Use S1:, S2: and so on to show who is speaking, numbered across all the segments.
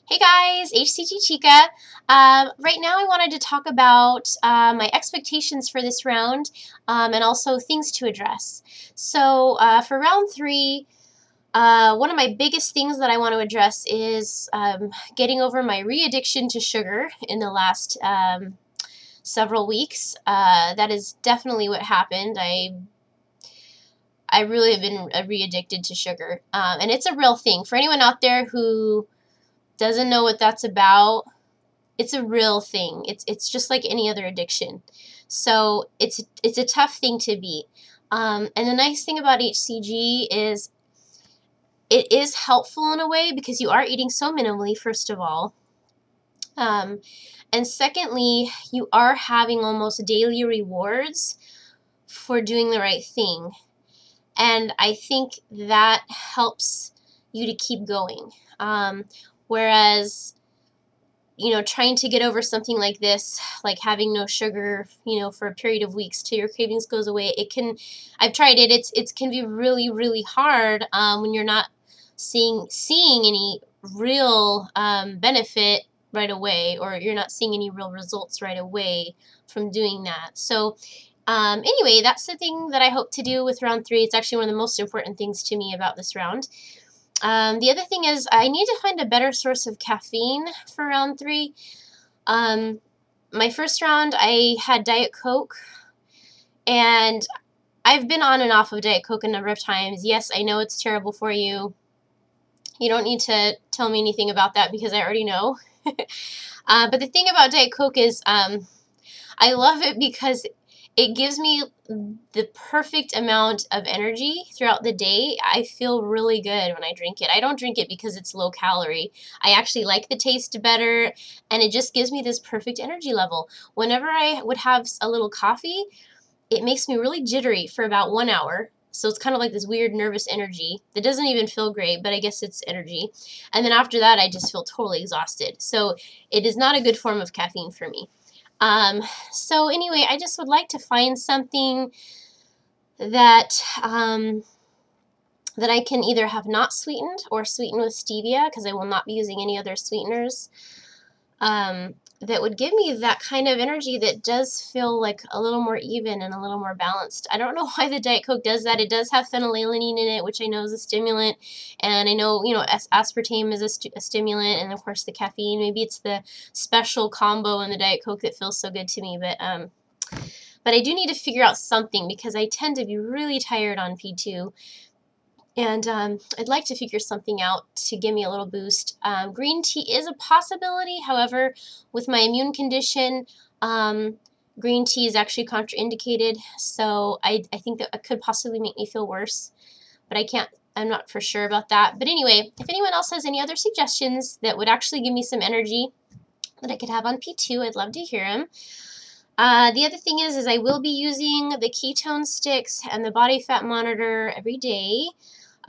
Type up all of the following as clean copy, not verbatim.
S1: Hey guys, HCGChica. Right now I wanted to talk about my expectations for this round and also things to address. So for round 3, one of my biggest things that I want to address is getting over my re-addiction to sugar in the last several weeks. That is definitely what happened. I really have been re-addicted to sugar, and it's a real thing. For anyone out there who doesn't know what that's about, it's a real thing. It's just like any other addiction. So it's a tough thing to beat. And the nice thing about HCG is it is helpful in a way because you are eating so minimally, first of all. And secondly, you are having almost daily rewards for doing the right thing. And I think that helps you to keep going. Whereas, trying to get over something like this, like having no sugar, for a period of weeks till your cravings goes away, I've tried it, it can be really, really hard when you're not seeing any real benefit right away, or you're not seeing any real results right away from doing that. So anyway, that's the thing that I hope to do with round 3. It's actually one of the most important things to me about this round. The other thing is I need to find a better source of caffeine for round 3. My first round I had Diet Coke, and I've been on and off of Diet Coke a number of times. Yes, I know it's terrible for you. You don't need to tell me anything about that because I already know. But the thing about Diet Coke is I love it because it gives me the perfect amount of energy throughout the day. I feel really good when I drink it. I don't drink it because it's low calorie. I actually like the taste better, and it just gives me this perfect energy level. Whenever I would have a little coffee, it makes me really jittery for about 1 hour. So it's kind of like this weird nervous energy that doesn't even feel great, but I guess it's energy. And then after that, I just feel totally exhausted. So it is not a good form of caffeine for me. So anyway, I just would like to find something that that I can either have not sweetened or sweetened with stevia, because I will not be using any other sweeteners, that would give me that kind of energy that does feel like a little more even and a little more balanced. I don't know why the Diet Coke does that. It does have phenylalanine in it, which I know is a stimulant, and I know, aspartame is a stimulant, and of course the caffeine. Maybe it's the special combo in the Diet Coke that feels so good to me, but I do need to figure out something because I tend to be really tired on P2. And I'd like to figure something out to give me a little boost. Green tea is a possibility. However, with my immune condition, green tea is actually contraindicated. So I think that it could possibly make me feel worse. But I'm not for sure about that. But anyway, if anyone else has any other suggestions that would actually give me some energy that I could have on P2, I'd love to hear them. The other thing is I will be using the ketone sticks and the body fat monitor every day.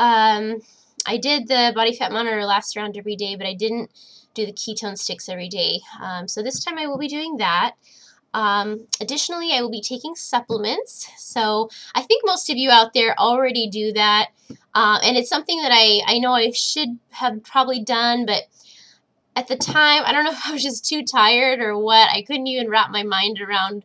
S1: I did the body fat monitor last round every day, but I didn't do the ketone sticks every day. So this time I will be doing that. Additionally, I will be taking supplements. So I think most of you out there already do that. And it's something that I know I should have probably done, but at the time, I don't know if I was just too tired or what. I couldn't even wrap my mind around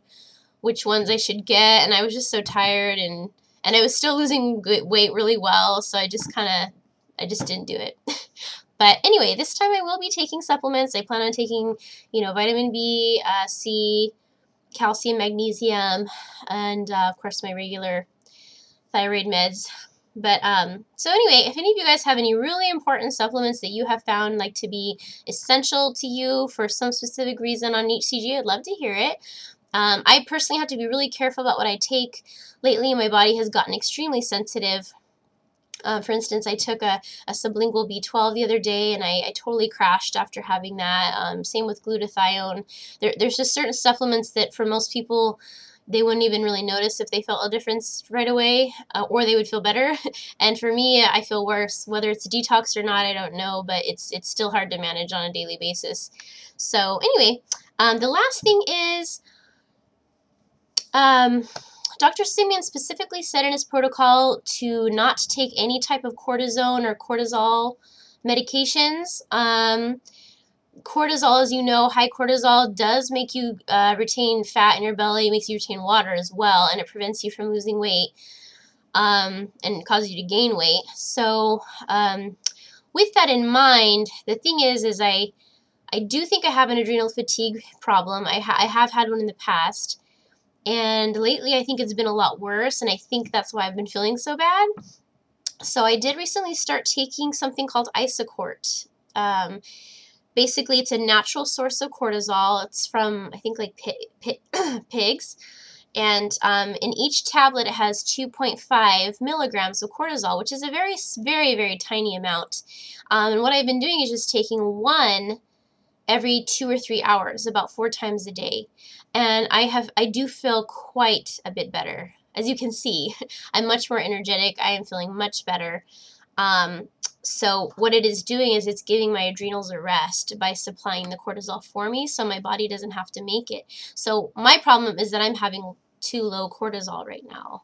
S1: which ones I should get, and I was just so tired, and I was still losing weight really well, so I just didn't do it. But anyway, this time I will be taking supplements. I plan on taking, vitamin B, C, calcium, magnesium, and of course my regular thyroid meds. But so anyway, if any of you guys have any really important supplements that you have found like to be essential to you for some specific reason on HCG, I'd love to hear it. I personally have to be really careful about what I take. Lately, my body has gotten extremely sensitive. For instance, I took a sublingual B12 the other day, and I totally crashed after having that. Same with glutathione. There's just certain supplements that for most people, they wouldn't even really notice if they felt a difference right away, or they would feel better. And for me, I feel worse. Whether it's a detox or not, I don't know, but it's still hard to manage on a daily basis. So anyway, the last thing is Dr. Simeon specifically said in his protocol to not take any type of cortisone or cortisol medications. cortisol, as you know, high cortisol does make you retain fat in your belly, makes you retain water as well, and it prevents you from losing weight and causes you to gain weight. So with that in mind, the thing is I do think I have an adrenal fatigue problem. I have had one in the past, and lately I think it's been a lot worse, and I think that's why I've been feeling so bad. So I did recently start taking something called Isocort. Basically, it's a natural source of cortisol. It's from, I think, like pigs. And in each tablet, it has 2.5 milligrams of cortisol, which is a very, very, very tiny amount. And what I've been doing is just taking one every 2 or 3 hours, about 4 times a day. And I do feel quite a bit better. As you can see, I'm much more energetic. I am feeling much better. So what it is doing is it's giving my adrenals a rest by supplying the cortisol for me, so my body doesn't have to make it. So my problem is that I'm having too low cortisol right now.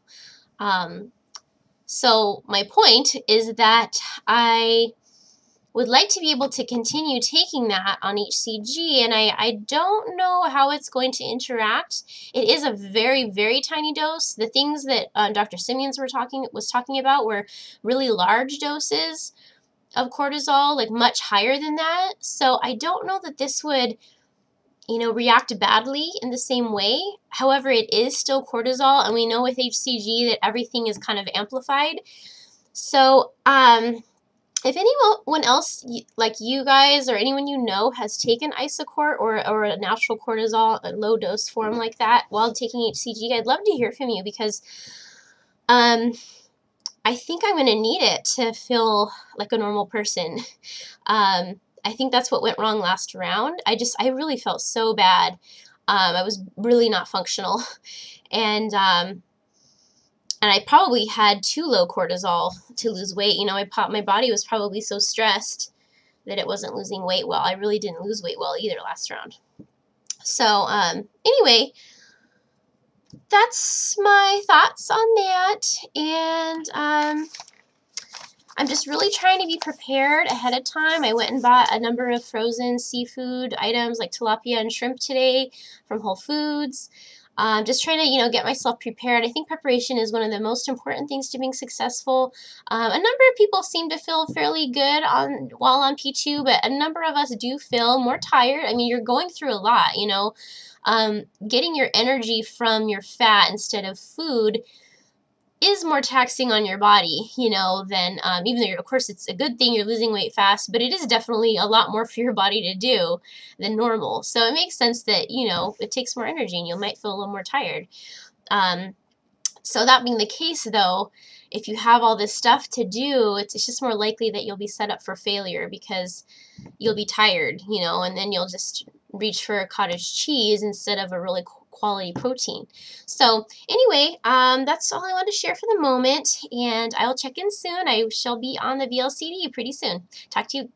S1: So my point is that I would like to be able to continue taking that on HCG, and I don't know how it's going to interact. It is a very, very tiny dose. The things that Dr. Simeons was talking about were really large doses of cortisol, like much higher than that. So I don't know that this would, react badly in the same way. However, it is still cortisol, and we know with HCG that everything is kind of amplified. So, if anyone else, like you guys or anyone you know, has taken Isocort or a natural cortisol, a low dose form like that while taking HCG, I'd love to hear from you, because I think I'm going to need it to feel like a normal person. I think that's what went wrong last round. I really felt so bad. I was really not functional, and I probably had too low cortisol to lose weight. My body was probably so stressed that it wasn't losing weight well. I really didn't lose weight well either last round. So, anyway, that's my thoughts on that. And, I'm just really trying to be prepared ahead of time. I went and bought a number of frozen seafood items like tilapia and shrimp today from Whole Foods. Just trying to, get myself prepared. I think preparation is one of the most important things to being successful. A number of people seem to feel fairly good while on P2, but a number of us do feel more tired. I mean, you're going through a lot, getting your energy from your fat instead of food is more taxing on your body, than, even though, of course, it's a good thing you're losing weight fast, but it is definitely a lot more for your body to do than normal. So it makes sense that, it takes more energy and you might feel a little more tired. So that being the case, though, if you have all this stuff to do, it's just more likely that you'll be set up for failure, because you'll be tired, and then you'll just reach for a cottage cheese instead of a really quality protein. So anyway, that's all I wanted to share for the moment, and I will check in soon. I shall be on the VLCD pretty soon. Talk to you